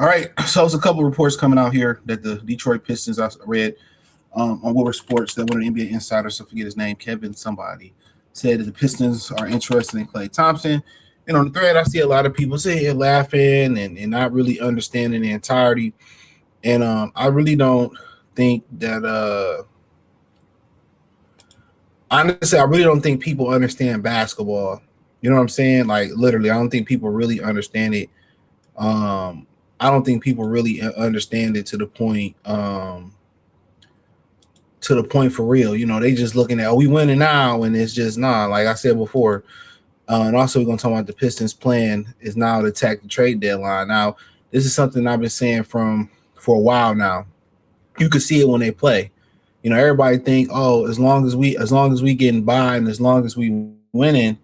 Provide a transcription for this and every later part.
All right, so there's a couple of reports coming out here that the Detroit Pistons, I read on Wilbur Sports, that one of the NBA insiders, I forget his name, Kevin somebody, said that the Pistons are interested in Klay Thompson. And on the thread, I see a lot of people sitting here laughing and not really understanding the entirety. And I really don't think that honestly, I really don't think people understand basketball. You know what I'm saying? Like literally, I don't think people really understand it. I don't think people really understand it to the point for real. You know, they just looking at, oh, we winning now, and it's just nah. Like I said before, and also we're gonna talk about the Pistons' plan is now to attack the trade deadline. Now, this is something I've been saying for a while now. You can see it when they play. You know, everybody think, oh, as long as we getting by and as long as we winning,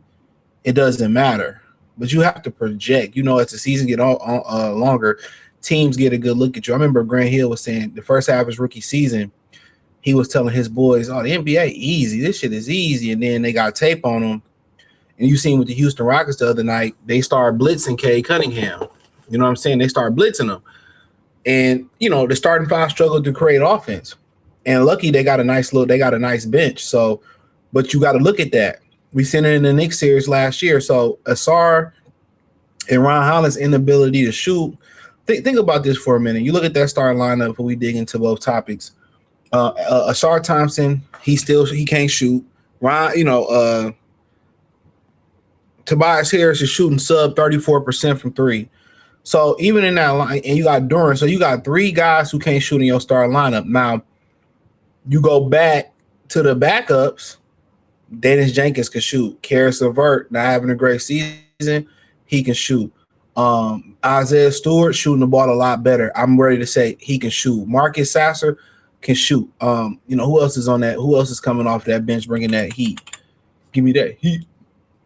it doesn't matter. But you have to project. You know, as the season get longer, teams get a good look at you. I remember Grant Hill was saying the first half of his rookie season, he was telling his boys, oh, the NBA easy. This shit is easy. And then they got tape on them. And you seen with the Houston Rockets the other night, they started blitzing Cade Cunningham. You know what I'm saying? They started blitzing them. And, you know, the starting five struggled to create offense. And lucky they got a nice bench. So, but you got to look at that. We seen it in the Knicks series last year. So Asar and Ron Holland's inability to shoot. Think about this for a minute. You look at that starting lineup before we dig into both topics. Asar Thompson, he can't shoot. Tobias Harris is shooting sub 34% from three. So even in that line, and you got Duran, so you got three guys who can't shoot in your starting lineup. Now, you go back to the backups. Dennis Jenkins can shoot. Karis LeVert not having a great season, he can shoot. Isaiah Stewart shooting the ball a lot better. I'm ready to say he can shoot. Marcus Sasser can shoot. Who else is on that? Who else is coming off that bench bringing that heat? Give me that heat.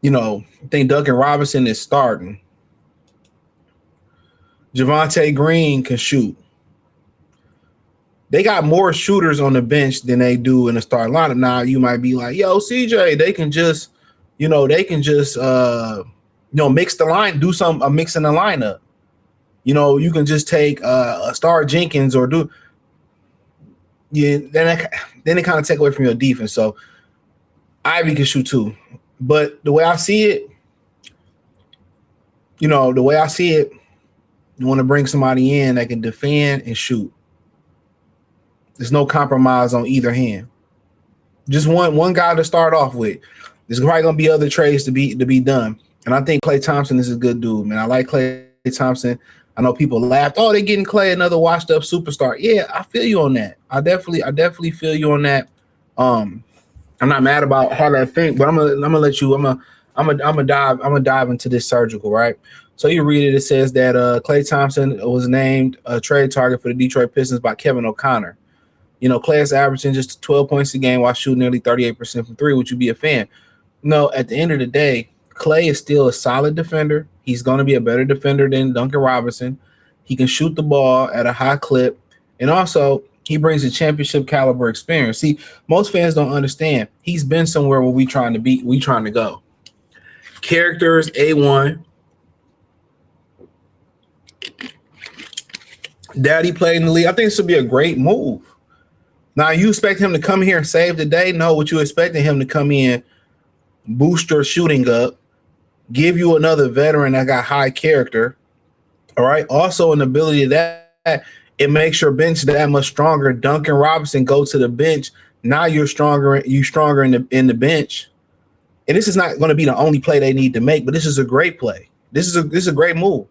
I think Duncan Robinson is starting. Javonte Green can shoot. They got more shooters on the bench than they do in the starting lineup. Now you might be like, yo, CJ, they can just mix the line, do some mixing the lineup. You can just take a Star Jenkins or do. Yeah, then they kind of take away from your defense. So Ivy can shoot too. But the way I see it, you want to bring somebody in that can defend and shoot. There's no compromise on either hand. Just one guy to start off with. There's probably gonna be other trades to be done. And I think Klay Thompson is a good dude, man. I like Klay Thompson. I know people laughed, oh, they're getting Klay, another washed up superstar. Yeah, I feel you on that. I definitely feel you on that. I'm not mad about how I think, but I'm gonna let you. I'm gonna dive into this surgical, right? So you read it. It says that Klay Thompson was named a trade target for the Detroit Pistons by Kevin O'Connor. Klay is averaging just 12 points a game while shooting nearly 38% from three. Would you be a fan? No. At the end of the day, Klay is still a solid defender. He's going to be a better defender than Duncan Robinson. He can shoot the ball at a high clip, and also he brings a championship caliber experience. See, most fans don't understand. He's been somewhere where we trying to go. Characters A1. Daddy played in the league. I think this would be a great move. Now, you expect him to come here and save the day? No, what you expecting him to come in, boost your shooting up, give you another veteran that got high character. All right. Also, an ability that it makes your bench that much stronger. Duncan Robinson go to the bench. Now you're stronger. You stronger in the bench. And this is not going to be the only play they need to make, but this is a great play. This is a great move.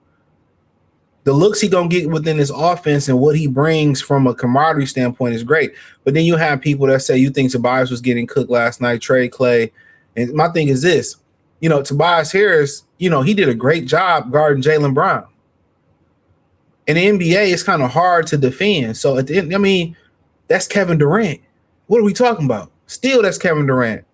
The looks he gonna get within his offense and what he brings from a camaraderie standpoint is great. But then you have people that say you think Tobias was getting cooked last night, trade Klay. And my thing is this, Tobias Harris, he did a great job guarding Jaylen Brown. In the NBA, it's kind of hard to defend. So at the end, that's Kevin Durant. What are we talking about? Still, that's Kevin Durant.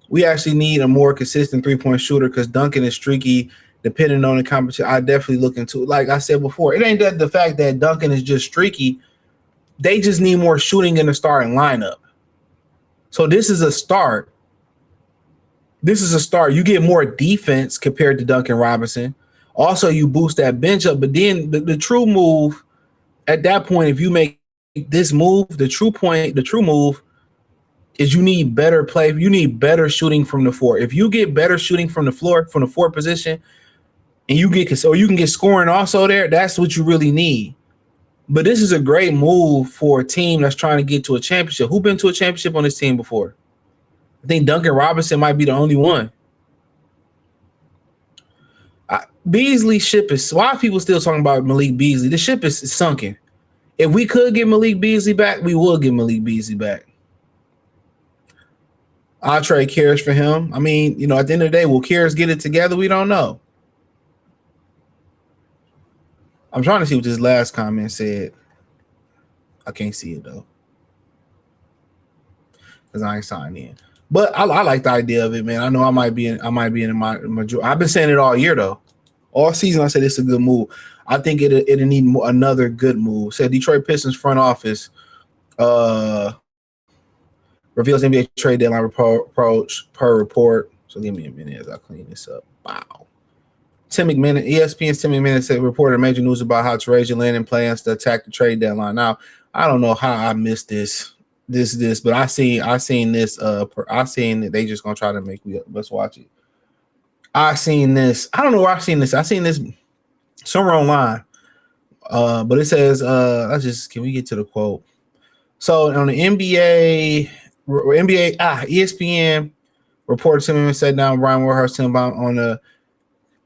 We actually need a more consistent three-point shooter because Duncan is streaky. Depending on the competition, I definitely look into it. Like I said before, it ain't that the fact that Duncan is just streaky. They just need more shooting in the starting lineup. So this is a start. You get more defense compared to Duncan Robinson. Also, you boost that bench up. But then the true move at that point, if you make this move, the true move is you need better play. You need better shooting from the floor. If you get better shooting from the floor, from the four position, and you can get scoring also there, that's what you really need. But this is a great move for a team that's trying to get to a championship. Who been to a championship on this team before? I think Duncan Robinson might be the only one. Beasley's ship is. Why are people still talking about Malik Beasley? The ship is sunken. If we could get Malik Beasley back, we will get Malik Beasley back. I'll trade Karras for him. I mean, at the end of the day, will Karras get it together? We don't know. I'm trying to see what this last comment said. I can't see it though, because I ain't signed in. But I like the idea of it, man. I know I might be in my majority. I've been saying it all year though. All season I said it's a good move. I think it'll need another good move. Said Detroit Pistons front office reveals NBA trade deadline approach per report. So give me a minute as I clean this up. Wow. Tim McMahon, ESPN's Tim McMahon said reported major news about how Trajan Landon plans to attack the trade deadline. Now, I don't know how I missed this, but I seen this. I seen that they just gonna try to make me. Let's watch it. I seen this. I don't know where I seen this. I seen this somewhere online. But it says, can we get to the quote? So on the ESPN reported Tim McMahon sat down with Brian Warhurst on the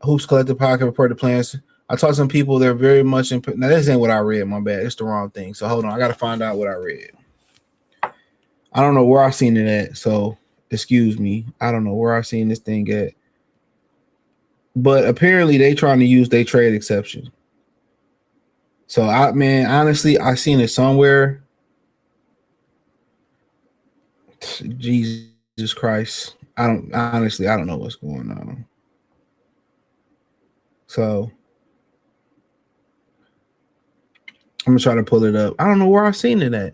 Hoops Collective podcast, reported plans. I talked to some people. They're very much in. Now this ain't what I read. My bad. It's the wrong thing. So hold on. I got to find out what I read. I don't know where I seen it at. So excuse me. I don't know where I seen this thing at. But apparently they trying to use their trade exception. So honestly, I seen it somewhere. Jesus Christ. I don't know what's going on. So I'm gonna try to pull it up. I don't know where I've seen it at.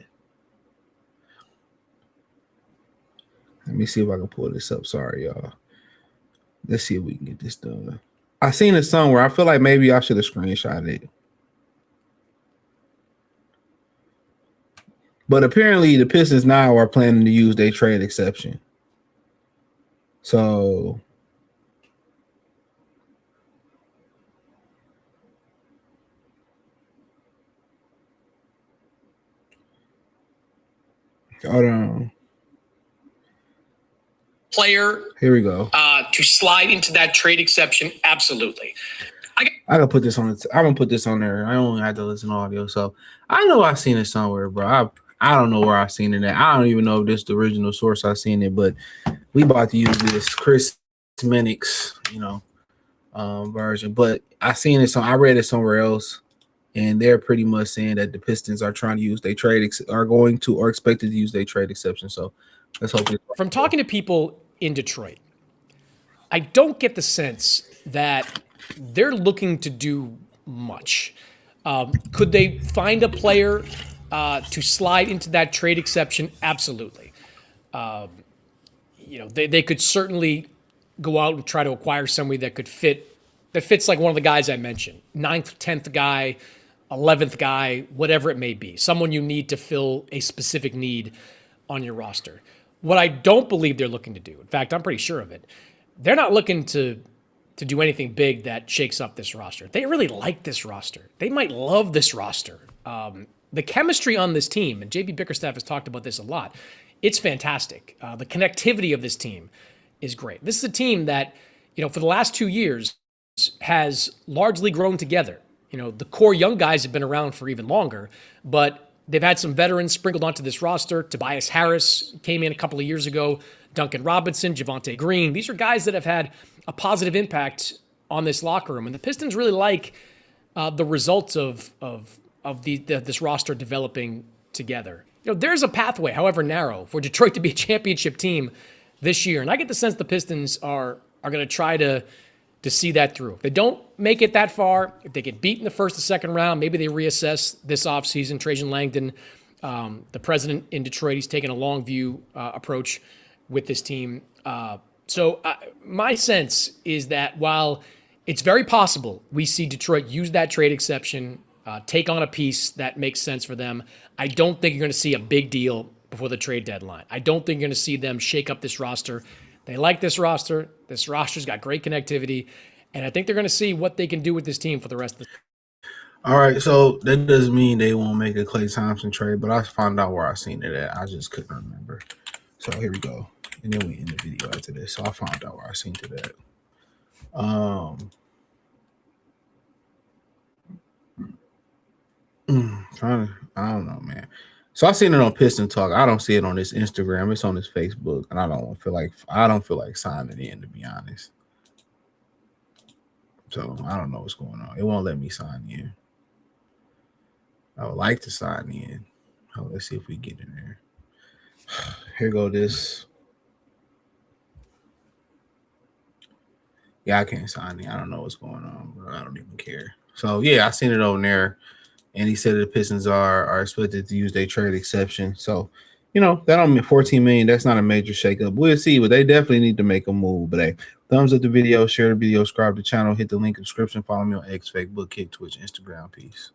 Let me see if I can pull this up. Sorry, y'all. Let's see if we can get this done. I seen it somewhere. I feel like maybe I should have screenshotted it. But apparently the Pistons now are planning to use their trade exception. So hold on. Player. Here we go. To slide into that trade exception, absolutely. I gotta put this on. I'm gonna put this on there. I only had to listen to audio, so I know I've seen it somewhere, bro. I don't know where I've seen it at. I don't even know if this is the original source I've seen it, but we about to use this Chris Minnick's, version. But I seen it. I read it somewhere else, and they're pretty much saying that the Pistons are trying to use their trade or expected to use their trade exception. So let's hope. From talking to people in Detroit, I don't get the sense that they're looking to do much. Could they find a player to slide into that trade exception? Absolutely. They could certainly go out and try to acquire somebody that fits like one of the guys I mentioned, 9th, 10th guy, 11th guy, whatever it may be, someone you need to fill a specific need on your roster. What I don't believe they're looking to do, in fact, I'm pretty sure of it, they're not looking to do anything big that shakes up this roster. They really like this roster. They might love this roster. The chemistry on this team, and JB Bickerstaff has talked about this a lot, it's fantastic. The connectivity of this team is great. This is a team that, for the last 2 years has largely grown together. The core young guys have been around for even longer, but they've had some veterans sprinkled onto this roster. Tobias Harris came in a couple of years ago. Duncan Robinson, Javonte Green. These are guys that have had a positive impact on this locker room. And the Pistons really like the results of this roster developing together. There's a pathway, however narrow, for Detroit to be a championship team this year. And I get the sense the Pistons are going to try to see that through. If they don't make it that far, if they get beat in the first or second round, maybe they reassess this offseason. Trajan Langdon, the president in Detroit, he's taken a long view approach with this team. So my sense is that while it's very possible we see Detroit use that trade exception, take on a piece that makes sense for them. I don't think you're going to see a big deal before the trade deadline. I don't think you're going to see them shake up this roster. They like this roster. This roster's got great connectivity. And I think they're going to see what they can do with this team for the rest of the All right, so that doesn't mean they won't make a Klay Thompson trade, but I found out where I seen it at. I just couldn't remember. So here we go. And then we end the video after this. So I found out where I seen it at. I don't know, man. So I seen it on Piston Talk. I don't see it on this Instagram. It's on his Facebook, and I don't feel like signing in, to be honest. So I don't know what's going on. It won't let me sign in. I would like to sign in. Oh, let's see if we get in there. Here go this. Yeah, I can't sign in. I don't know what's going on, bro. I don't even care. So yeah, I seen it over there, and he said the Pistons are expected to use their trade exception. So, that don't mean 14 million. That's not a major shakeup. We'll see, but they definitely need to make a move. But hey, thumbs up the video, share the video, subscribe to the channel, hit the link in the description, follow me on X, Facebook, Kick, Twitch, Instagram. Peace.